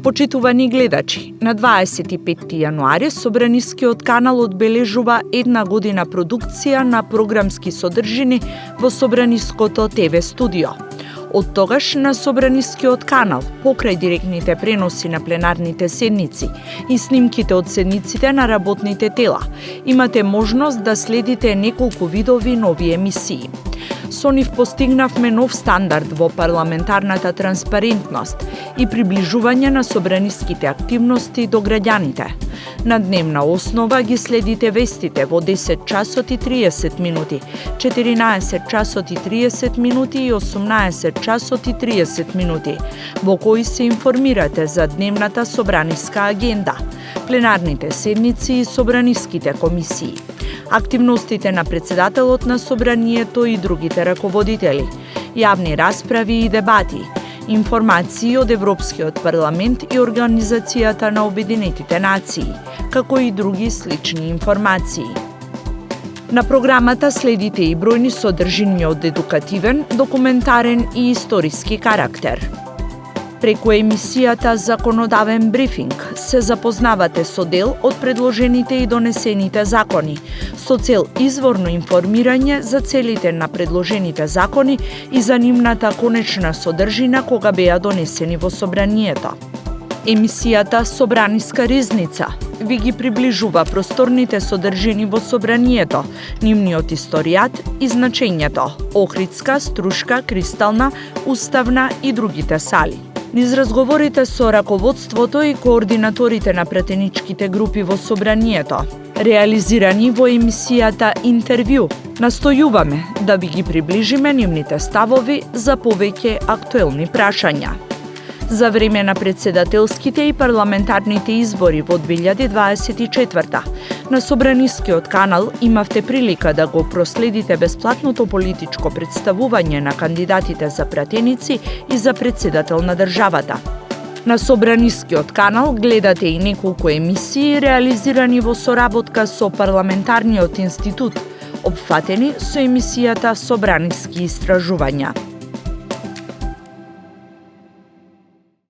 Почитувани гледачи, на 25 јануари Собранискиот канал одбележува една година продукција на програмски содржини во Собраниското ТВ студио. Од тогаш на Собранискиот канал, покрај директните преноси на пленарните седници и снимките од седниците на работните тела, имате можност да следите неколку видови нови емисии. Со нив постигнавме нов стандард во парламентарната транспарентност и приближување на собраниските активности до граѓаните. На дневна основа ги следите вестите во 10 часот и 30 минути, 14 часот и 30 минути и 18 часот и 30 минути, во кои се информирате за дневната собраниска агенда, пленарните седници и собраниските комисии, активностите на председателот на собранието и другите раководители, јавни расправи и дебати, информации од Европскиот парламент и Организацијата на Обединетите нации, како и други слични информации. На програмата следите и бројни содржини од едукативен, документарен и историски карактер. Преку емисијата Законодавен брифинг се запознавате со дел од предложените и донесените закони, со цел изворно информирање за целите на предложените закони и за нивната конечна содржина кога беа донесени во собранието. Емисијата Собраниска ризница ви ги приближува просторните содржини во собранието, нивниот историјат и значењето, Охридска, Струшка, Кристална, Уставна и другите сали. Низ разговорите со раководството и координаторите на пратеничките групи во собранието, реализирани во емисијата Интервју, настојуваме да ви ги приближиме нивните ставови за повеќе актуелни прашања. За време на председателските и парламентарните избори во 2024 на Собранискиот канал имавте прилика да го проследите бесплатното политичко представување на кандидатите за пратеници и за председател на државата. На Собранискиот канал гледате и неколку емисии реализирани во соработка со Парламентарниот институт, опфатени со емисијата Собраниски истражувања.